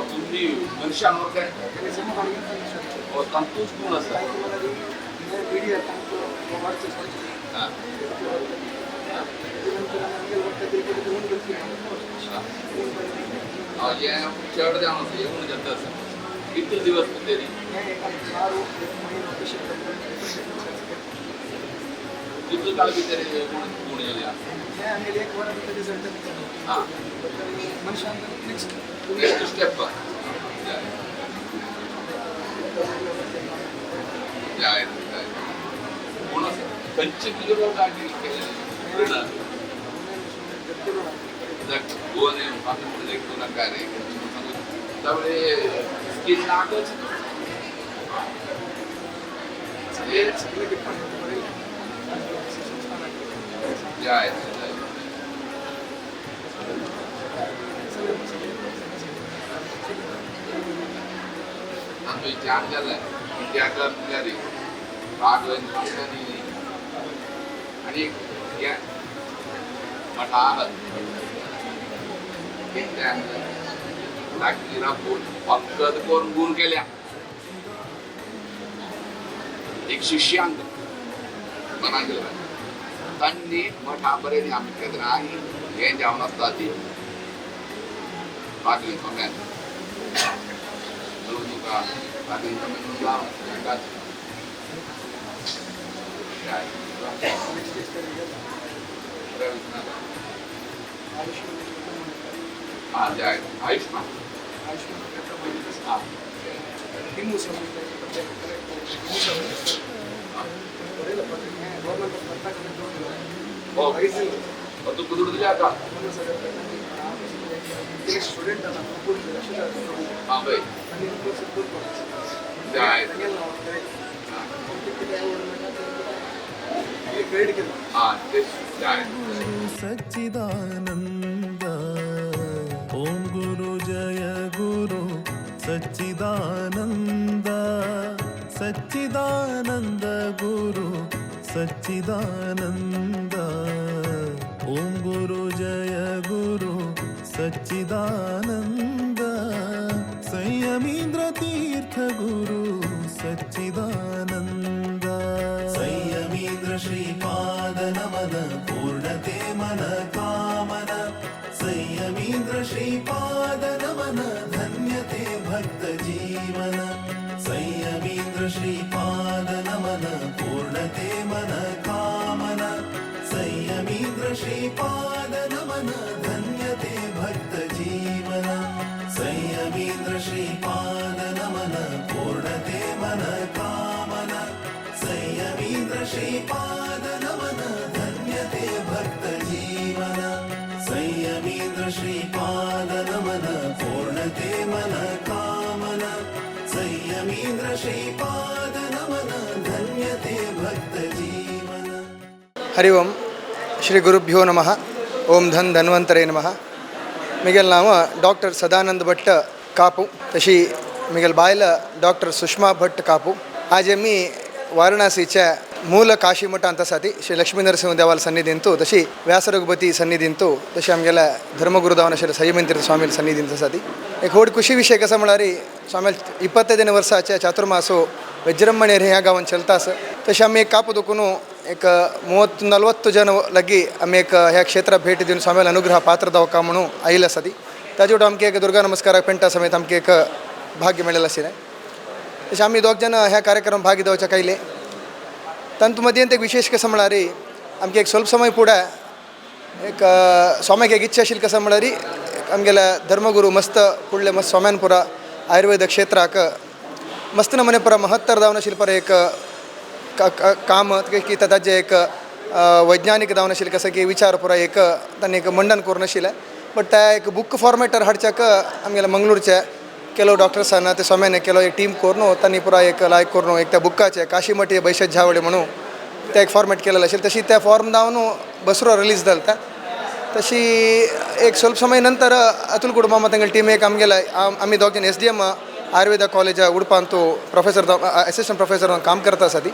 तुम्ही मनुष्यांवर काय तंतूच गुण असतात. किती दिवस होते किती काळ भितर गुण गेले नेक्स्ट स्टेप खंयचे किलो गोवन काय रे त्यामुळे स्किन नाकच आणि मठा फक्त करून गुण केल्या एक शिष्यांक मना गेला त्यांनी मठापर्यंत आमच्या नाही हे जेवण असतात ती पाटली कम्यात तुका पाटली कम्यात लाव आयुष्मान तू कुठून दिले आता स्टुडंट सच्चिदानंद ओम गुरु जय गुरु सच्चिदानंद सच्चिदानंद गुरु सच्चिदानंद ओम गुरु जय गुरु सच्चिदानंद संयमींद्र तीर्थ गुरु सच्चिदानंद संयमींद्र श्रीपाद नमन पूर्णते मन कामन संयमींद्र श्रीपाद नमन धन्यते भक्त जीवन संयमींद्र श्रीपाद नमन पूर्णते मन कामन संयमींद्र श्रीपाद नमन धन्यते भक्त जीवन संयमींद्र श्रीपाद नमन पूर्णते मन कामन संयमींद्र श्रीपाद नमन धन्यते भक्त जीवन संयमींद्र श्रीपाद नमन पूर्णते मन कामन संयमींद्र श्रीपाद नमन धन्यते भक्त जीवन. हरि ओम. श्री गुरुभ्यो नमः. ओम धन धन्वंतरे नमः. मिगेल नाव डॉक्टर सदानंद भट्ट कापू तशी मिगेल बायला डॉक्टर सुषमा भट्ट कापू आज मी वाराणसीच्या मूल काशी मठ अंतसाठी श्री लक्ष्मी नरसिंह देवाल सन्निधींतू तशी व्यास रघुपती सन्निधींतू तशी आमगेला धर्मगुरुदावन श्री संयमंतीर्थ स्वामी सन्निधींसाठी एक होड खुशी विषय कसा म्हणारी स्वामी 25 वर्षाच्या चातुर्मासो विजृंभणेर ह्या गावात चलतास तशी आम्ही एक कापू दुखून एक 30-40 जण लगी आम्ही एक ह्या क्षेत्रात भेट देऊन स्वामीला अनुग्रह पात्र जावका म्हणून आयला सदी त्याच्यावर आमके एक दुर्गा नमस्कार पेंटा समेत आमके एक भाग्य मिळेल असे तसे आम्ही 2 जण ह्या कार्यक्रम भाग घेवच्या कायले तंतुमध्ये एक विशेष कसं म्हणारी आमके एक स्वल्प समय पुढे एक स्वाम्याक एक इच्छा आशिल्ली कसं म्हणारी आमगेला धर्मगुरू मस्त पुढले मस्त स्वाम्यानपुरा आयुर्वेद क्षेत्राक मस्त नमने पुरा महत्तर जावन आशिल्लें पर एक काम की ताजे एक वैज्ञानिक जावन आशिल्लें कसं की विचार पुरा एक तांणी एक मंडन करून आशिल्लें बट त्या एक बुक फॉर्मेटर हाडच्याक आमगेल्या मंगळूरच्या केलो डॉक्टर्सांना ते स्वाम्याने केलो एक टीम करून तांणी पुरा एक लायक करून एक त्या बुकाचे काशीमठी बैशत झावडे म्हणून ते एक फॉर्मेट केलेलं असेल तशी त्या फॉर्म जावन बसरो रिलीज जालता तशी एक स्वल्प समय नंतर अतुल कुडुंबा तांगेली टीम एक आमगेला आम्ही 2 जण SDM आयुर्वेद कॉलेज उडपान तो प्रोफेसर असिस्टंट प्रोफेसर म्हणून काम करता साठी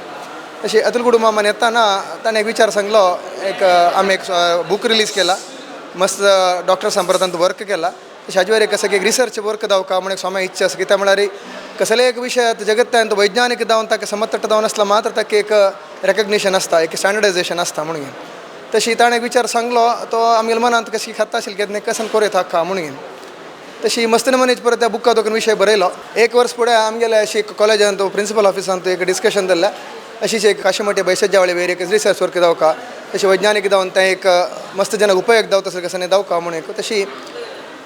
तशी अतुल कुडुंबान येताना ताणें एक विचार सांगलो एक आम्ही एक बुक रिलीज केला मस्त डॉक्टर संपर्कांत वर्क केला तशें हाजे वयर कसं की एक रिसर्च वर्क जावका म्हणून एक स्वाम्या इच्छा आसा कित्याक म्हळ्यार कसले एक विशय जगत्यान तो वैज्ञानिक जावन ताका समतट जावन आसला मात्र ताका एक रेकग्निशन आसता एक स्टँडर्डायजेशन आसता म्हणून तशी ताणें एक विचार सांगलो तो आमगेल्या मनांत कशी खाता आशिल्ली केन्ना कसन कोरेत हाका म्हणून तशी मस्त नमनेच परत त्या बुका दोन विशय बरयलो 1 वर्स फुडें आमगेल्या अशी कॉलेजान तो प्रिंसिपल ऑफिसान तो एक डिस्कशन जाल्लें अशीच एक काशीमठी बैसत जावळे वेर एक रिसर्च वर्क जावका तशी वैज्ञानिक जावन तें एक मस्त जनाक उपयोग जावता तसलें कसं जावका म्हणून एक तशी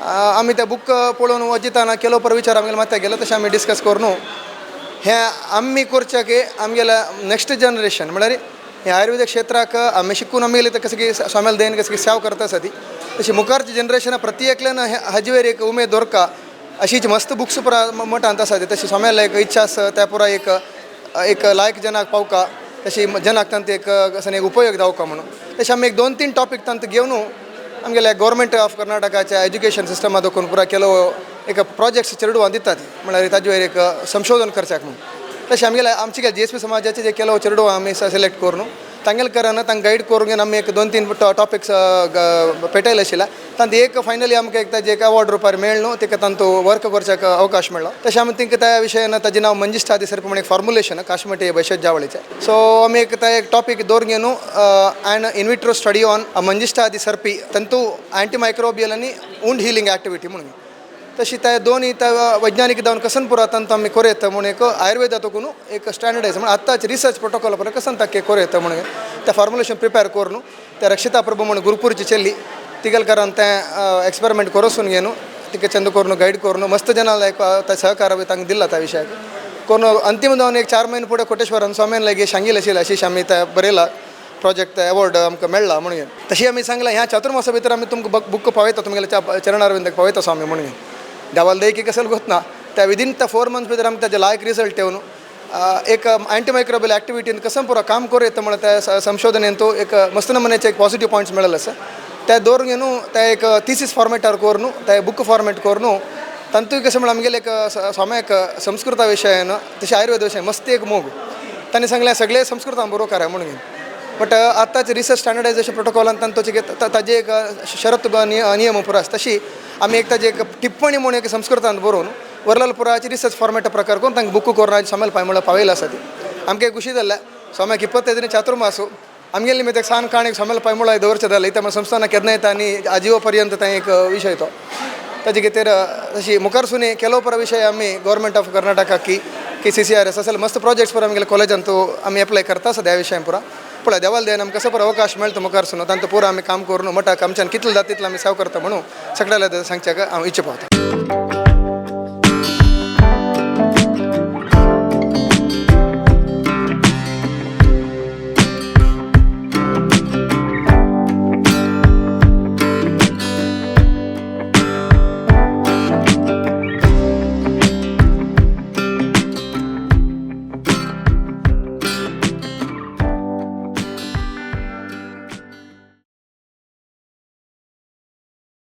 आमी त्या बुक पळोवन वचिताना केलो पर विचार आमगेले माथ्याक गेलो तशें आमी डिस्कस करून हें आमी करचें की आमगेल्या नेक्स्ट जनरेशन म्हळ्यार हे आयुर्वेद क्षेत्राक आमी शिकून आमी गेले तर कसं की स्वाम्याला देन कसं की सेव करता आसा तशी मुखारची जनरेशन प्रति एकल्यान हाजे वयर एक उमेद दवरका अशीच मस्त बुक्स पुरा मठांत आसा तशी स्वाम्याला एक इच्छा आसा त्या पुरा एक लायक जनाक पावका तशी जनाक तांत एक उपयोग जावका म्हणून तशें आमी एक 2-3 टॉपिक तांत घेवन आमगेल्या गव्हर्मेंट ऑफ कर्नाटकाच्या एज्युकेशन सिस्टमा देखून पुरा केलो एक प्रोजेक्ट्स चेडवां दितात म्हळ्यार ताजे वयर एक संशोधन करच्याक म्हणून तशें आमगेल्या आमचे GSP समाजाचे जे केलो चेडवां आमी सिलेक्ट करून तांगेले करान तांकां गायड करून आमी एक 2-3 टॉपिक्स पेटयले आशिल्ले तांत एक फायनली आमकां एक ताजे एक अवॉर्ड रुपार मेळ्ळो ताका तांतो वर्क करच्याक अवकाश मेळ्ळो तशें आमी तांकां त्या विशयान ताजें नांव मंजिष्ठा आदी सर्प म्हणून एक फॉर्मुलेशन काशीमठी बैशत जावळेचें सो आमी एक एक टॉपिक दवरून घेवन and in vitro study on manjistha आदी सर्पी तंतू अँटीमायक्रोबियल आनी वुंड हिलिंग एक्टिविटी म्हणून तशी त्या दोन्ही त्या वैज्ञानिक जावन कसन पुरा तांत आमी कोरयत म्हणून एक आयुर्वेदातून एक स्टँडर्डायज म्हणजे आतांच रिसर्च प्रोटोकॉल पर कसन ताके कोरयत म्हणून त्या फॉर्मुलेशन प्रिपेर करून त्या रक्षिता प्रभू म्हणून गुरुपूरची चेल्ली तिगेल कारण तें एक्सपेरिमेंट करोसून घेवन तिका चंद करून गायड करून मस्त जनाला एक सहकार तांकां दिला त्या विशयाक करून अंतीम जावन एक 4 महिने फुडें कोटेश्वरान स्वाम्यान लागी सांगिल्लें आशिल्लें अशीच आमी त्या बरयला प्रोजेक्ट अवॉर्ड आमकां मेळ्ळा म्हणून तशी आमी सांगलां ह्या चातुर्मासा भितर आमी तुमकां बुक पावयता तुमगेल्या चरणारविंदाक पावयता स्वामी म्हणून देवाल दय की कसं गोतना त्या विदीन त्या 4 मंथ्स भितर आमी ताजे लायक रिजल्ट येवन एक अँटीमायक्रोबियल एक्टिविटीन कसं पुरा काम करूं येता म्हणून त्या संशोधनेन तो एक मस्त नमुन्याचे एक पॉझिटिव्ह पॉयंट्स मेळ्ळे आसा त्या दवरून घेवन त्या एक थिसीस फॉर्मेटार करून त्या बुक फॉर्मेट करून तांतूय कशें म्हणून आमगेले एक स्वाम्याक संस्कृता विशयान तशें आयुर्वेद विशय मस्त एक मोग तांणी सांगलें सगळे संस्कृतान बरोबर करा म्हणून बट आतांच रिसर्च स्टँडर्डायजेशन प्रोटोकॉलान ताजे एक शरत नियम पुरो आसा तशी आमी एक ताजे एक टिप्पणी म्हणून एक संस्कृतान बरोवन वरलाल पुराची रिसर्च फॉर्मेट प्रकार करून तांकां बुक करून स्वाम्याल पांयमळा पावयला आसा ती आमकां खुशी जाल्या स्वाम्याक 25 चातुर्मासो आमगेली मी सांग काणीक स्वाम्याल पांयमळा दवरचें जालें त्या संस्थाना केन्ना येता आनी आजिवा पर्यंत तें एक विशय तो ताजे खातीर तशी मुखार सुनी केलो पर विशय आमी गव्हर्मेंट ऑफ कर्नाटका की CCRS असेल मस्त प्रोजेक्ट्स पुरा आमगेल्या कॉलेजान तो आमी एप्लाय करता आसा त्या विशयान पुरा पळय देवाल देन आमकां कसो पुरो अवकाश मेळटा मुखार सुनो तांतो पुरो आमी काम करून मठाक आमच्यान कितले जाता तितलो आमी सेव करता म्हणून सगळ्याला सांगच्याक हांव इच्छा पावता